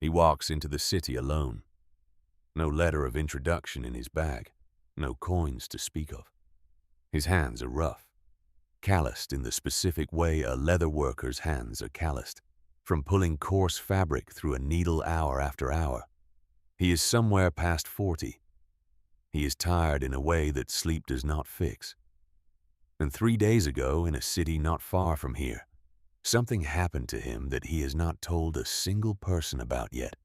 He walks into the city alone. No letter of introduction in his bag, no coins to speak of. His hands are rough, calloused in the specific way a leather worker's hands are calloused, from pulling coarse fabric through a needle hour after hour. He is somewhere past 40. He is tired in a way that sleep does not fix. And 3 days ago, in a city not far from here, something happened to him that he has not told a single person about yet.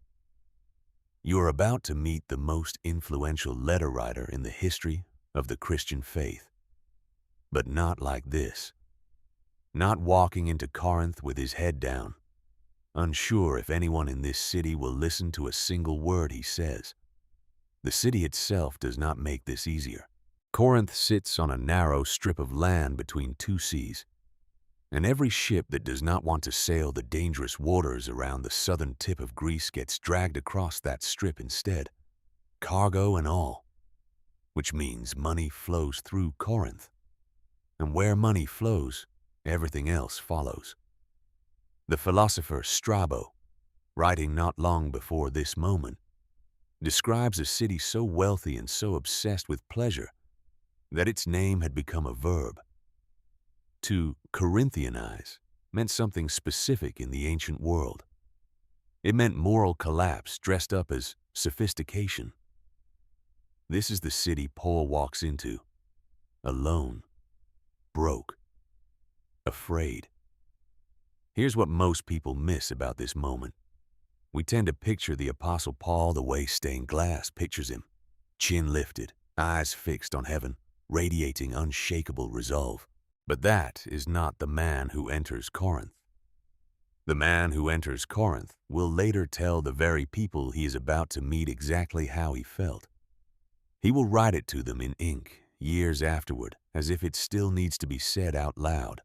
You are about to meet the most influential letter writer in the history of the Christian faith. But not like this. Not walking into Corinth with his head down, unsure if anyone in this city will listen to a single word he says. The city itself does not make this easier. Corinth sits on a narrow strip of land between two seas, and every ship that does not want to sail the dangerous waters around the southern tip of Greece gets dragged across that strip instead, cargo and all, which means money flows through Corinth. And where money flows, everything else follows. The philosopher Strabo, writing not long before this moment, describes a city so wealthy and so obsessed with pleasure that its name had become a verb. To Corinthianize meant something specific in the ancient world. It meant moral collapse dressed up as sophistication. This is the city Paul walks into, alone, broke, afraid. Here's what most people miss about this moment. We tend to picture the Apostle Paul the way stained glass pictures him, chin lifted, eyes fixed on heaven, radiating unshakable resolve. But that is not the man who enters Corinth. The man who enters Corinth will later tell the very people he is about to meet exactly how he felt. He will write it to them in ink years afterward, as if it still needs to be said out loud.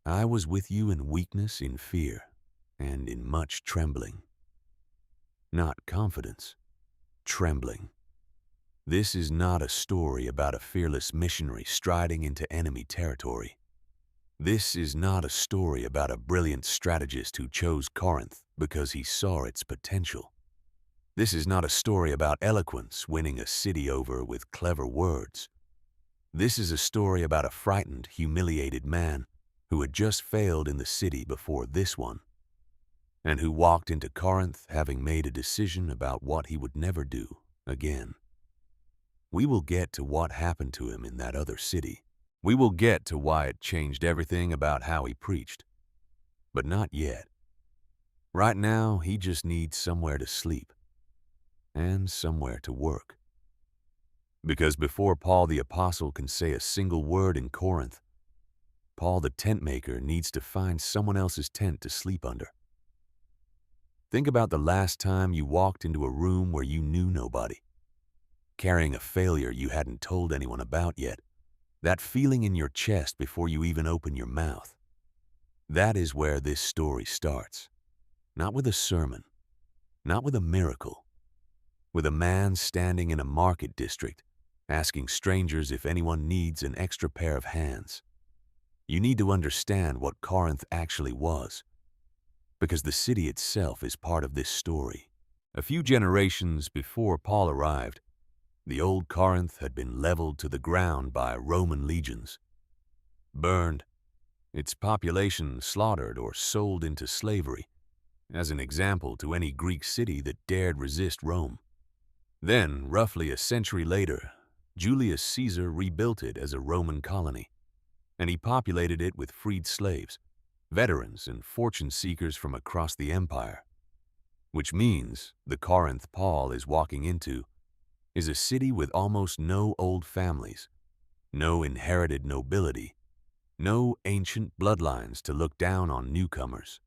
I was with you in weakness, in fear, and in much trembling. Not confidence, trembling. This is not a story about a fearless missionary striding into enemy territory. This is not a story about a brilliant strategist who chose Corinth because he saw its potential. This is not a story about eloquence winning a city over with clever words. This is a story about a frightened, humiliated man who had just failed in the city before this one, and who walked into Corinth having made a decision about what he would never do again. We will get to what happened to him in that other city. We will get to why it changed everything about how he preached. But not yet. Right now, he just needs somewhere to sleep and somewhere to work. Because before Paul the Apostle can say a single word in Corinth, Paul the tentmaker needs to find someone else's tent to sleep under. Think about the last time you walked into a room where you knew nobody, carrying a failure you hadn't told anyone about yet, that feeling in your chest before you even open your mouth. That is where this story starts. Not with a sermon, not with a miracle, with a man standing in a market district, asking strangers if anyone needs an extra pair of hands. You need to understand what Corinth actually was, because the city itself is part of this story. A few generations before Paul arrived, the old Corinth had been leveled to the ground by Roman legions, burned, its population slaughtered or sold into slavery, as an example to any Greek city that dared resist Rome. Then, roughly a century later, Julius Caesar rebuilt it as a Roman colony, and he populated it with freed slaves, veterans, and fortune seekers from across the empire. Which means the Corinth Paul is walking into is a city with almost no old families, no inherited nobility, no ancient bloodlines to look down on newcomers.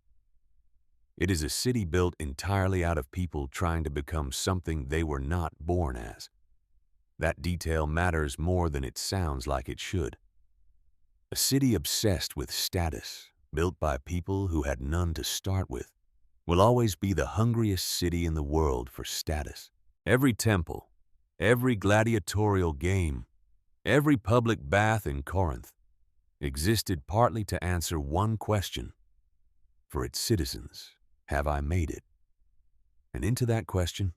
It is a city built entirely out of people trying to become something they were not born as. That detail matters more than it sounds like it should. A city obsessed with status, built by people who had none to start with, will always be the hungriest city in the world for status. Every temple, every gladiatorial game, every public bath in Corinth existed partly to answer one question: for its citizens, have I made it? And into that question,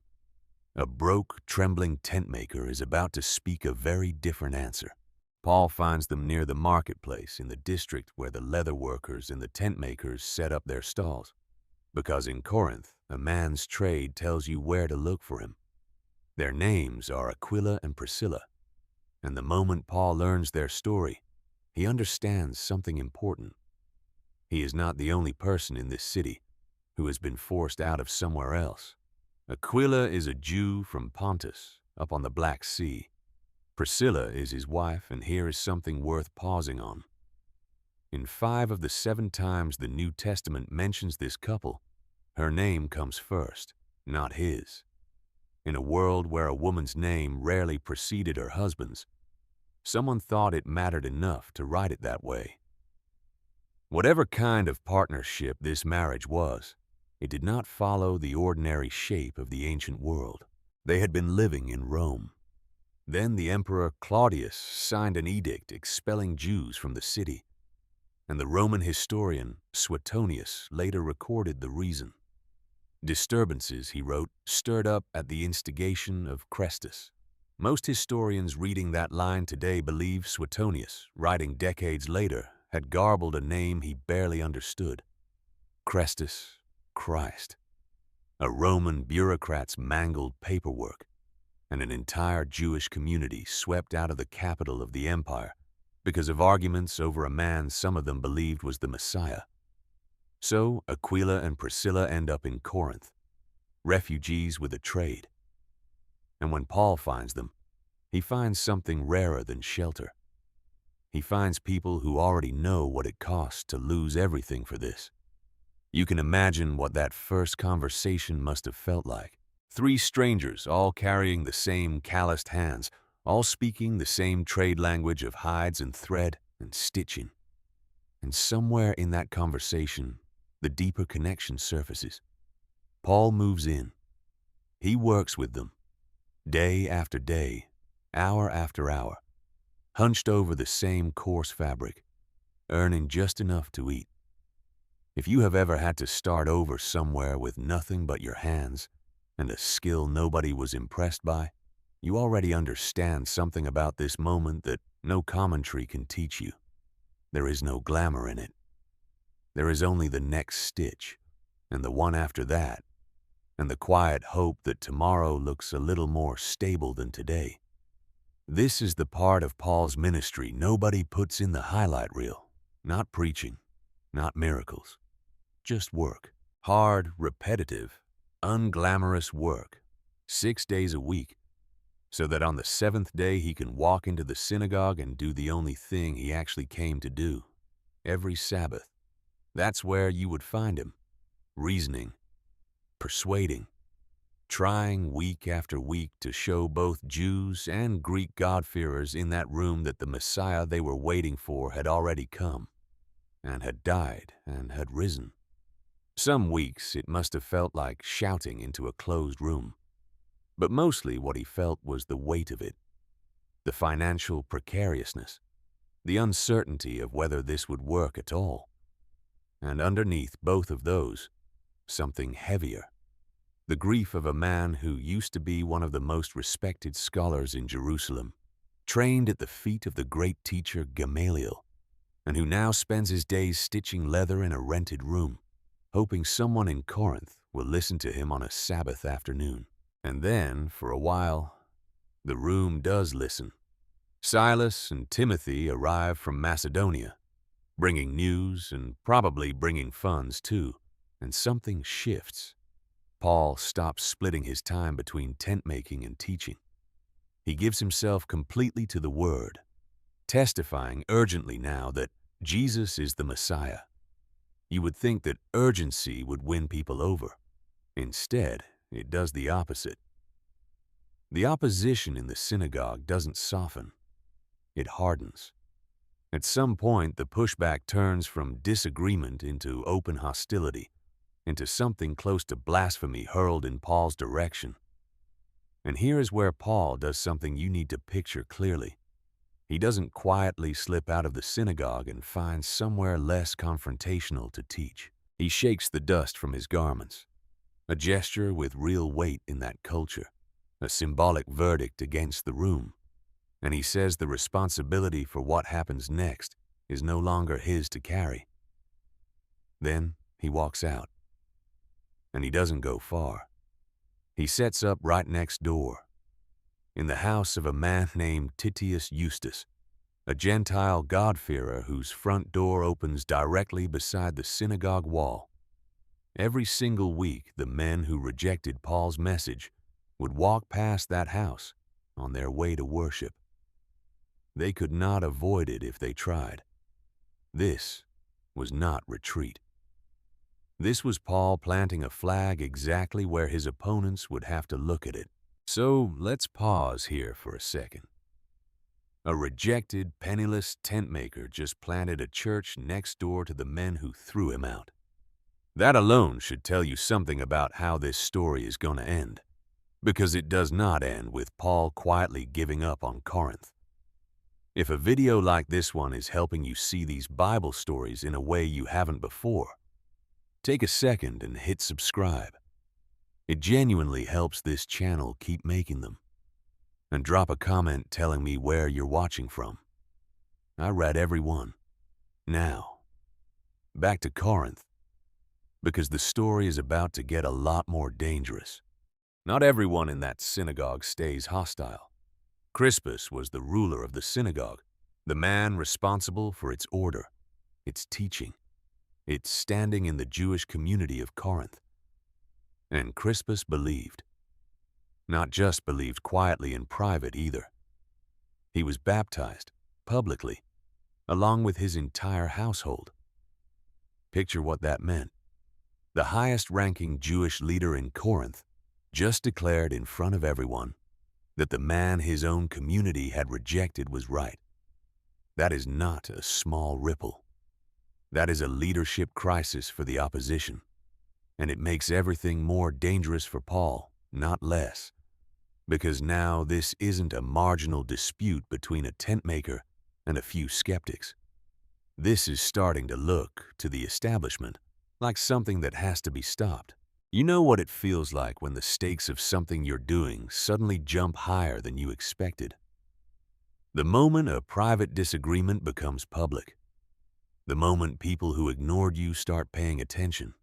a broke, trembling tentmaker is about to speak a very different answer. Paul finds them near the marketplace in the district where the leather workers and the tentmakers set up their stalls. Because in Corinth, a man's trade tells you where to look for him. Their names are Aquila and Priscilla, and the moment Paul learns their story, he understands something important. He is not the only person in this city who has been forced out of somewhere else. Aquila is a Jew from Pontus, up on the Black Sea. Priscilla is his wife, and here is something worth pausing on. In 5 of the 7 times the New Testament mentions this couple, her name comes first, not his. In a world where a woman's name rarely preceded her husband's, someone thought it mattered enough to write it that way. Whatever kind of partnership this marriage was, it did not follow the ordinary shape of the ancient world. They had been living in Rome. Then the Emperor Claudius signed an edict expelling Jews from the city, and the Roman historian Suetonius later recorded the reason. Disturbances, he wrote, stirred up at the instigation of Crispus. Most historians reading that line today believe Suetonius, writing decades later, had garbled a name he barely understood. Crispus, Christ. A Roman bureaucrat's mangled paperwork, and an entire Jewish community swept out of the capital of the empire because of arguments over a man some of them believed was the Messiah. So Aquila and Priscilla end up in Corinth, refugees with a trade. And when Paul finds them, he finds something rarer than shelter. He finds people who already know what it costs to lose everything for this. You can imagine what that first conversation must have felt like. 3 strangers, all carrying the same calloused hands, all speaking the same trade language of hides and thread and stitching. And somewhere in that conversation, the deeper connection surfaces. Paul moves in. He works with them, day after day, hour after hour, hunched over the same coarse fabric, earning just enough to eat. If you have ever had to start over somewhere with nothing but your hands and a skill nobody was impressed by, you already understand something about this moment that no commentary can teach you. There is no glamour in it. There is only the next stitch, and the one after that, and the quiet hope that tomorrow looks a little more stable than today. This is the part of Paul's ministry nobody puts in the highlight reel. Not preaching, not miracles, just work. Hard, repetitive, unglamorous work, 6 days a week, so that on the 7th day he can walk into the synagogue and do the only thing he actually came to do, every Sabbath. That's where you would find him, reasoning, persuading, trying week after week to show both Jews and Greek God-fearers in that room that the Messiah they were waiting for had already come, and had died and had risen. Some weeks it must have felt like shouting into a closed room, but mostly what he felt was the weight of it, the financial precariousness, the uncertainty of whether this would work at all. And underneath both of those, something heavier, the grief of a man who used to be one of the most respected scholars in Jerusalem, trained at the feet of the great teacher Gamaliel, and who now spends his days stitching leather in a rented room, hoping someone in Corinth will listen to him on a Sabbath afternoon. And then, for a while, the room does listen. Silas and Timothy arrive from Macedonia, bringing news and probably bringing funds too, and something shifts. Paul stops splitting his time between tent making and teaching. He gives himself completely to the Word, testifying urgently now that Jesus is the Messiah. You would think that urgency would win people over. Instead, it does the opposite. The opposition in the synagogue doesn't soften. It hardens. At some point, the pushback turns from disagreement into open hostility, into something close to blasphemy hurled in Paul's direction. And here is where Paul does something you need to picture clearly. He doesn't quietly slip out of the synagogue and find somewhere less confrontational to teach. He shakes the dust from his garments. a gesture with real weight in that culture, a symbolic verdict against the room, and he says the responsibility for what happens next is no longer his to carry. Then he walks out, and he doesn't go far. He sets up right next door, in the house of a man named Titius Eustace, a Gentile God-fearer whose front door opens directly beside the synagogue wall. Every single week, the men who rejected Paul's message would walk past that house on their way to worship. They could not avoid it if they tried. This was not retreat. This was Paul planting a flag exactly where his opponents would have to look at it. So let's pause here for a second. A rejected, penniless tentmaker just planted a church next door to the men who threw him out. That alone should tell you something about how this story is going to end, because it does not end with Paul quietly giving up on Corinth. If a video like this one is helping you see these Bible stories in a way you haven't before, take a second and hit subscribe. It genuinely helps this channel keep making them. And drop a comment telling me where you're watching from. I read every one. Now, back to Corinth, because the story is about to get a lot more dangerous. Not everyone in that synagogue stays hostile. Crispus was the ruler of the synagogue, the man responsible for its order, its teaching, its standing in the Jewish community of Corinth. And Crispus believed. Not just believed quietly in private either. He was baptized, publicly, along with his entire household. Picture what that meant. The highest-ranking Jewish leader in Corinth just declared in front of everyone that the man his own community had rejected was right. That is not a small ripple. That is a leadership crisis for the opposition, and it makes everything more dangerous for Paul, not less, because now this isn't a marginal dispute between a tentmaker and a few skeptics. This is starting to look, to the establishment, like something that has to be stopped. You know what it feels like when the stakes of something you're doing suddenly jump higher than you expected. The moment a private disagreement becomes public. The moment people who ignored you start paying attention,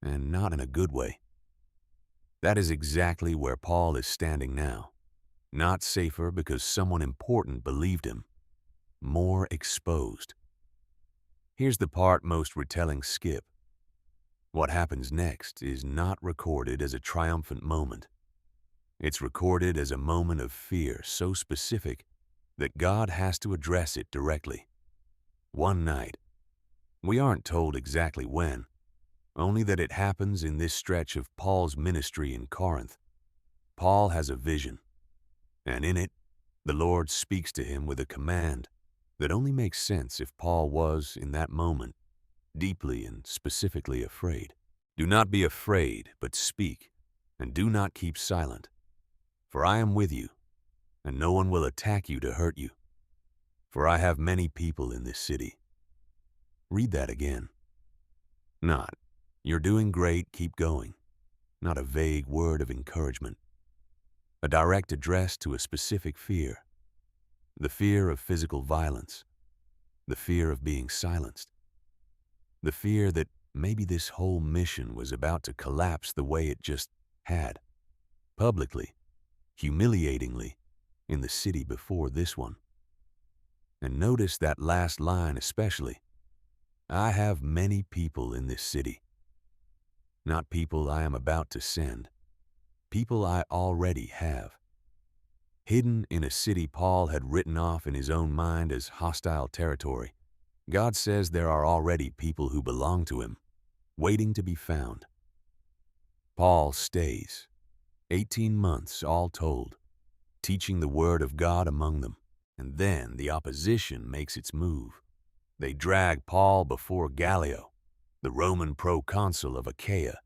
and not in a good way. That is exactly where Paul is standing now. Not safer because someone important believed him. More exposed. Here's the part most retellings skip. What happens next is not recorded as a triumphant moment. It's recorded as a moment of fear so specific that God has to address it directly. One night. We aren't told exactly when, only that it happens in this stretch of Paul's ministry in Corinth. Paul has a vision, and in it, the Lord speaks to him with a command that only makes sense if Paul was, in that moment, deeply and specifically afraid. Do not be afraid, but speak, and do not keep silent. For I am with you, and no one will attack you to hurt you. For I have many people in this city. Read that again. Not, you're doing great, keep going. Not a vague word of encouragement. A direct address to a specific fear. The fear of physical violence. The fear of being silenced. The fear that maybe this whole mission was about to collapse the way it just had. Publicly, humiliatingly, in the city before this one. And notice that last line especially. I have many people in this city. Not people I am about to send. People I already have. Hidden in a city Paul had written off in his own mind as hostile territory, God says there are already people who belong to him, waiting to be found. Paul stays, 18 months all told, teaching the word of God among them, and then the opposition makes its move. They drag Paul before Gallio, the Roman proconsul of Achaia,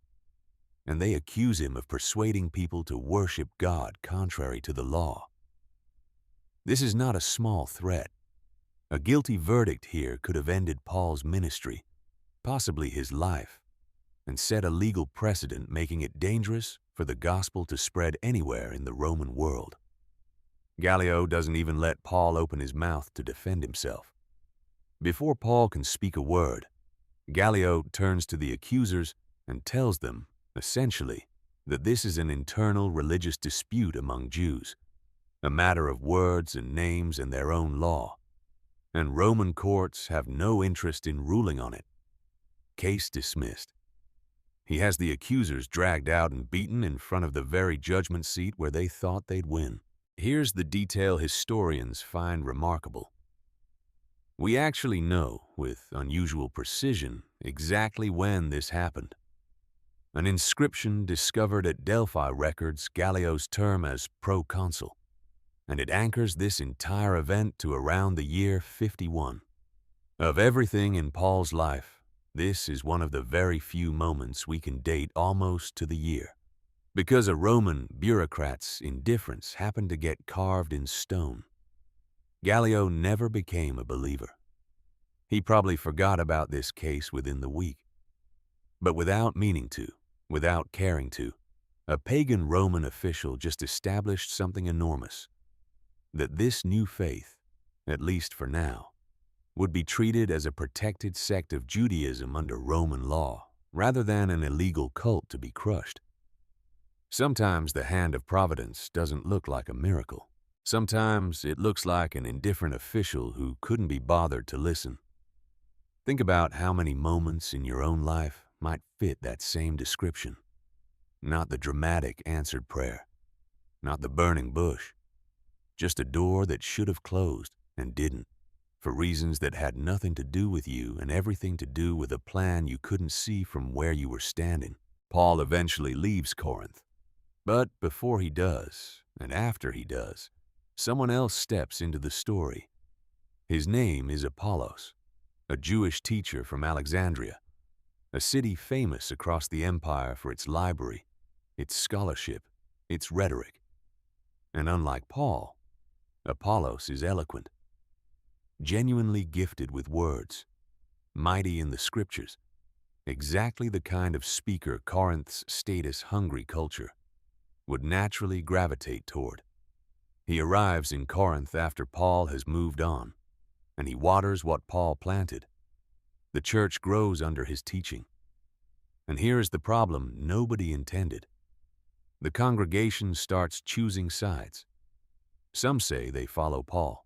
and they accuse him of persuading people to worship God contrary to the law. This is not a small threat. A guilty verdict here could have ended Paul's ministry, possibly his life, and set a legal precedent making it dangerous for the gospel to spread anywhere in the Roman world. Gallio doesn't even let Paul open his mouth to defend himself. Before Paul can speak a word, Gallio turns to the accusers and tells them, essentially, that this is an internal religious dispute among Jews, a matter of words and names and their own law, and Roman courts have no interest in ruling on it. Case dismissed. He has the accusers dragged out and beaten in front of the very judgment seat where they thought they'd win. Here's the detail historians find remarkable. We actually know, with unusual precision, exactly when this happened. An inscription discovered at Delphi records Gallio's term as proconsul, and it anchors this entire event to around the year 51. Of everything in Paul's life, this is one of the very few moments we can date almost to the year, because a Roman bureaucrat's indifference happened to get carved in stone. Gallio never became a believer. He probably forgot about this case within the week. But without meaning to, without caring to, a pagan Roman official just established something enormous, that this new faith, at least for now, would be treated as a protected sect of Judaism under Roman law, rather than an illegal cult to be crushed. Sometimes the hand of providence doesn't look like a miracle. Sometimes it looks like an indifferent official who couldn't be bothered to listen. Think about how many moments in your own life might fit that same description. Not the dramatic answered prayer, not the burning bush, just a door that should have closed and didn't, for reasons that had nothing to do with you and everything to do with a plan you couldn't see from where you were standing. Paul eventually leaves Corinth. But before he does, and after he does, someone else steps into the story. His name is Apollos, a Jewish teacher from Alexandria, a city famous across the empire for its library, its scholarship, its rhetoric. And unlike Paul, Apollos is eloquent, genuinely gifted with words, mighty in the scriptures, exactly the kind of speaker Corinth's status-hungry culture would naturally gravitate toward. He arrives in Corinth after Paul has moved on, and he waters what Paul planted. The church grows under his teaching. And here is the problem nobody intended. The congregation starts choosing sides. Some say they follow Paul.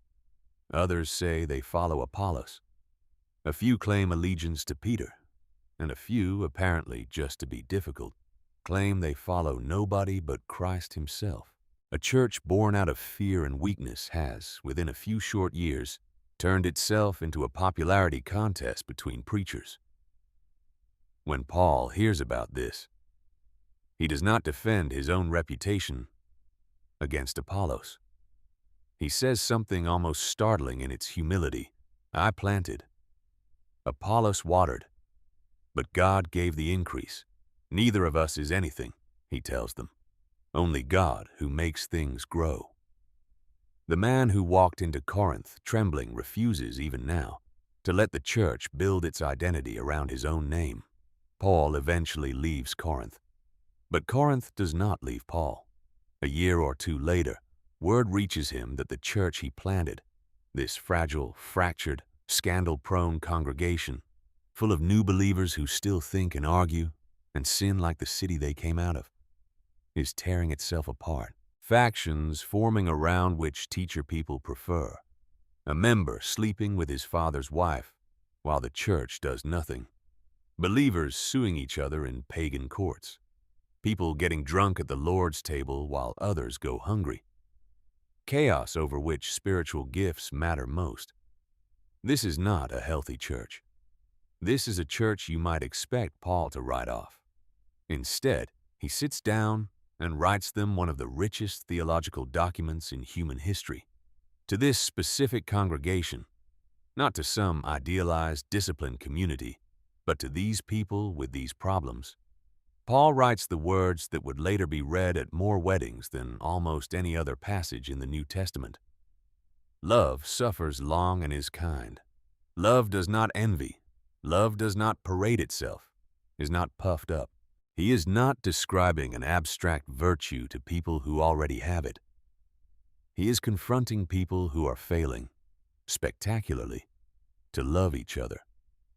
Others say they follow Apollos. A few claim allegiance to Peter, and a few, apparently just to be difficult, claim they follow nobody but Christ himself. A church born out of fear and weakness has, within a few short years, turned itself into a popularity contest between preachers. When Paul hears about this, he does not defend his own reputation against Apollos. He says something almost startling in its humility. I planted, Apollos watered, but God gave the increase. Neither of us is anything, he tells them. Only God who makes things grow. The man who walked into Corinth trembling refuses even now to let the church build its identity around his own name. Paul eventually leaves Corinth. But Corinth does not leave Paul. A year or two later, word reaches him that the church he planted, this fragile, fractured, scandal-prone congregation, full of new believers who still think and argue and sin like the city they came out of, is tearing itself apart. Factions forming around which teacher people prefer. A member sleeping with his father's wife while the church does nothing. Believers suing each other in pagan courts. People getting drunk at the Lord's table while others go hungry. Chaos over which spiritual gifts matter most. This is not a healthy church. This is a church you might expect Paul to write off. Instead, he sits down and writes them one of the richest theological documents in human history. To this specific congregation, not to some idealized, disciplined community, but to these people with these problems, Paul writes the words that would later be read at more weddings than almost any other passage in the New Testament. Love suffers long and is kind. Love does not envy. Love does not parade itself. is not puffed up. He is not describing an abstract virtue to people who already have it. He is confronting people who are failing, spectacularly, to love each other,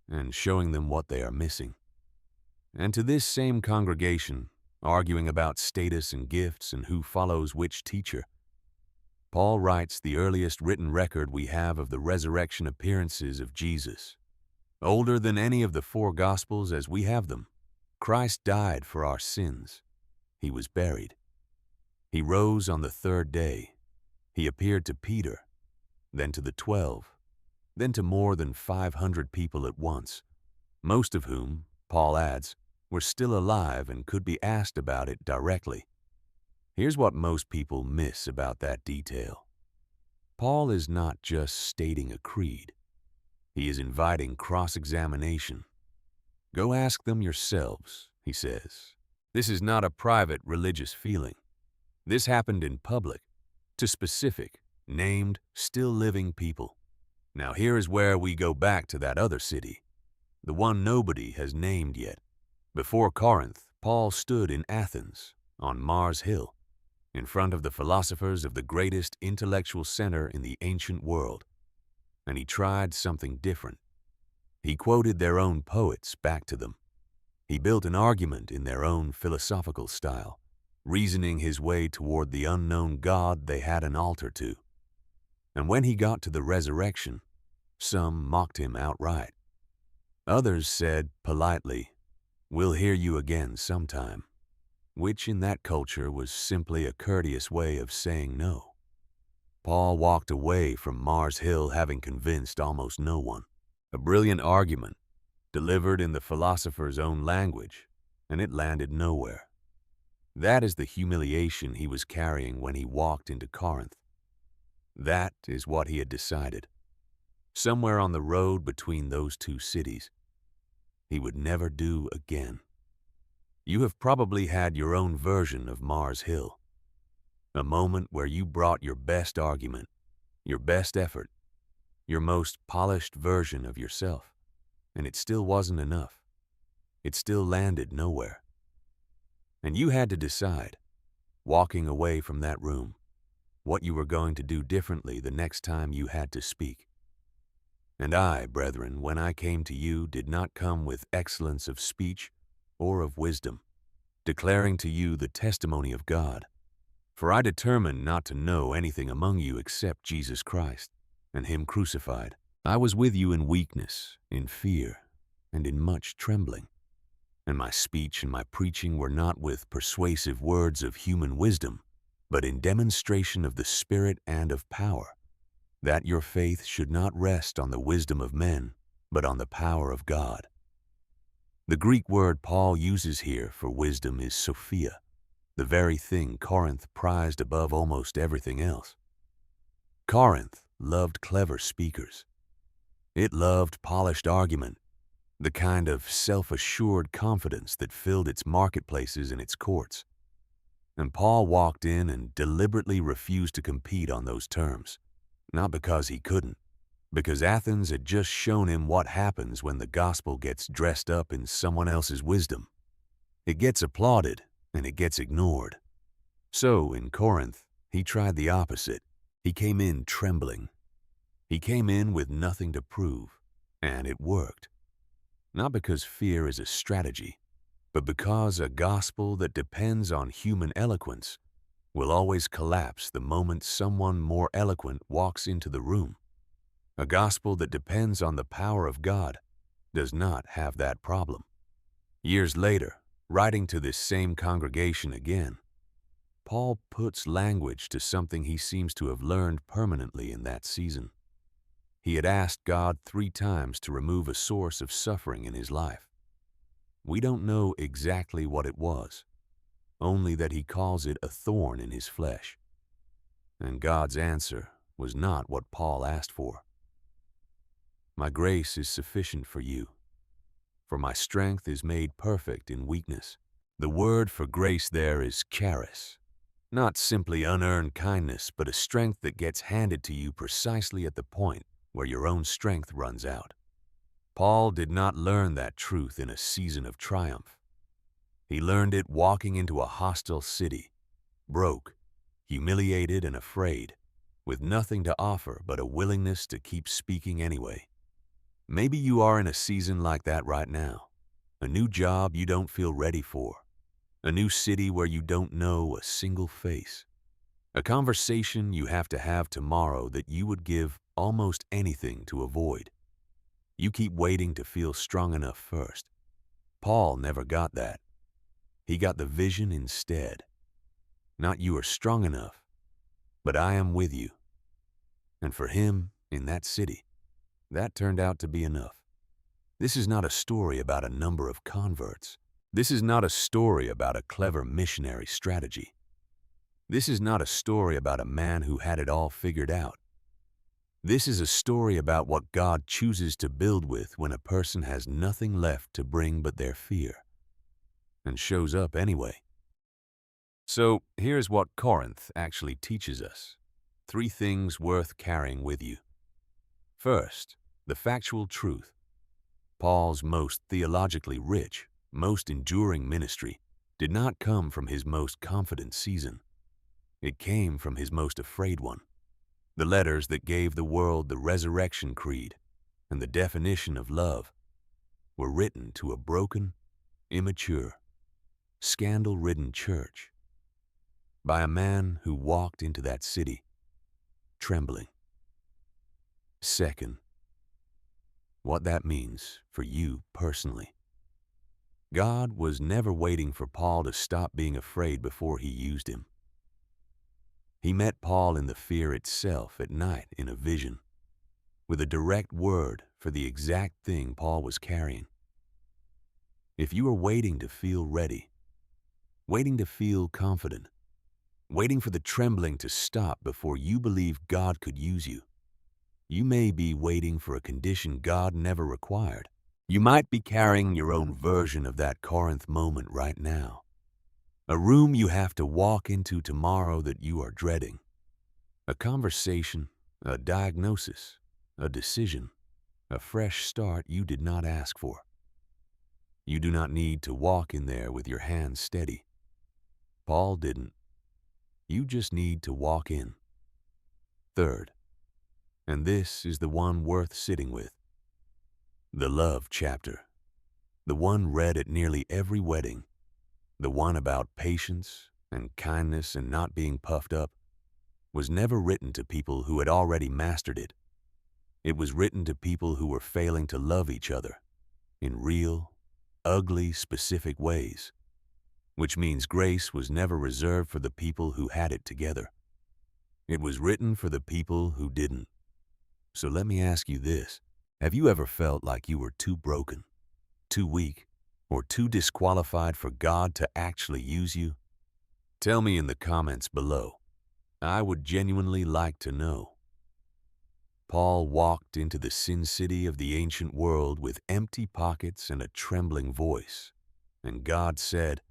and showing them what they are missing. And to this same congregation, arguing about status and gifts and who follows which teacher, Paul writes the earliest written record we have of the resurrection appearances of Jesus. Older than any of the four Gospels as we have them, Christ died for our sins. He was buried. He rose on the third day. He appeared to Peter, then to the 12, then to more than 500 people at once, most of whom, Paul adds, were still alive and could be asked about it directly. Here's what most people miss about that detail. Paul is not just stating a creed. He is inviting cross-examination. Go ask them yourselves, he says. This is not a private religious feeling. This happened in public, to specific, named, still living people. Now here is where we go back to that other city, the one nobody has named yet. Before Corinth, Paul stood in Athens, on Mars Hill, in front of the philosophers of the greatest intellectual center in the ancient world, and he tried something different. He quoted their own poets back to them. He built an argument in their own philosophical style, reasoning his way toward the unknown God they had an altar to. And when he got to the resurrection, some mocked him outright. Others said politely, "We'll hear you again sometime," which in that culture was simply a courteous way of saying no. Paul walked away from Mars Hill having convinced almost no one. A brilliant argument, delivered in the philosopher's own language, and it landed nowhere. That is the humiliation he was carrying when he walked into Corinth. That is what he had decided. Somewhere on the road between those two cities, he would never do again. You have probably had your own version of Mars Hill, a moment where you brought your best argument, your best effort, your most polished version of yourself, and it still wasn't enough. It still landed nowhere. And you had to decide, walking away from that room, what you were going to do differently the next time you had to speak. And I, brethren, when I came to you, did not come with excellence of speech or of wisdom, declaring to you the testimony of God. For I determined not to know anything among you except Jesus Christ, and him crucified. I was with you in weakness, in fear, and in much trembling. And my speech and my preaching were not with persuasive words of human wisdom, but in demonstration of the Spirit and of power, that your faith should not rest on the wisdom of men, but on the power of God. The Greek word Paul uses here for wisdom is Sophia, the very thing Corinth prized above almost everything else. Corinth loved clever speakers. It loved polished argument, the kind of self-assured confidence that filled its marketplaces and its courts. And Paul walked in and deliberately refused to compete on those terms, not because he couldn't, because Athens had just shown him what happens when the gospel gets dressed up in someone else's wisdom. It gets applauded and it gets ignored. So, in Corinth, he tried the opposite. He came in trembling. He came in with nothing to prove, and it worked. Not because fear is a strategy, but because a gospel that depends on human eloquence will always collapse the moment someone more eloquent walks into the room. A gospel that depends on the power of God does not have that problem. Years later, writing to this same congregation again, Paul puts language to something he seems to have learned permanently in that season. He had asked God 3 times to remove a source of suffering in his life. We don't know exactly what it was, only that he calls it a thorn in his flesh. And God's answer was not what Paul asked for. My grace is sufficient for you, for my strength is made perfect in weakness. The word for grace there is charis, not simply unearned kindness, but a strength that gets handed to you precisely at the point where your own strength runs out. Paul did not learn that truth in a season of triumph. He learned it walking into a hostile city, broke, humiliated, and afraid, with nothing to offer but a willingness to keep speaking anyway. Maybe you are in a season like that right now. A new job you don't feel ready for. A new city where you don't know a single face. A conversation you have to have tomorrow that you would give almost anything to avoid. You keep waiting to feel strong enough first. Paul never got that. He got the vision instead. Not you are strong enough, but I am with you. And for him, in that city, that turned out to be enough. This is not a story about a number of converts. This is not a story about a clever missionary strategy. This is not a story about a man who had it all figured out. This is a story about what God chooses to build with when a person has nothing left to bring but their fear, and shows up anyway. So here's what Corinth actually teaches us. 3 things worth carrying with you. First, the factual truth. Paul's most theologically rich, most enduring ministry did not come from his most confident season. It came from his most afraid one. The letters that gave the world the resurrection creed and the definition of love were written to a broken, immature, scandal-ridden church by a man who walked into that city trembling. Second, what that means for you personally. God was never waiting for Paul to stop being afraid before he used him. He met Paul in the fear itself at night in a vision, with a direct word for the exact thing Paul was carrying. If you are waiting to feel ready, waiting to feel confident, waiting for the trembling to stop before you believe God could use you, you may be waiting for a condition God never required. You might be carrying your own version of that Corinth moment right now. A room you have to walk into tomorrow that you are dreading. A conversation, a diagnosis, a decision, a fresh start you did not ask for. You do not need to walk in there with your hands steady. Paul didn't. You just need to walk in. Third, and this is the one worth sitting with, the love chapter, the one read at nearly every wedding, the one about patience and kindness and not being puffed up, was never written to people who had already mastered it. It was written to people who were failing to love each other in real, ugly, specific ways, which means grace was never reserved for the people who had it together. It was written for the people who didn't. So let me ask you this. Have you ever felt like you were too broken, too weak, or too disqualified for God to actually use you? Tell me in the comments below. I would genuinely like to know. Paul walked into the sin city of the ancient world with empty pockets and a trembling voice, and God said,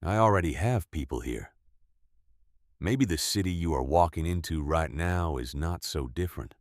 I already have people here. Maybe the city you are walking into right now is not so different.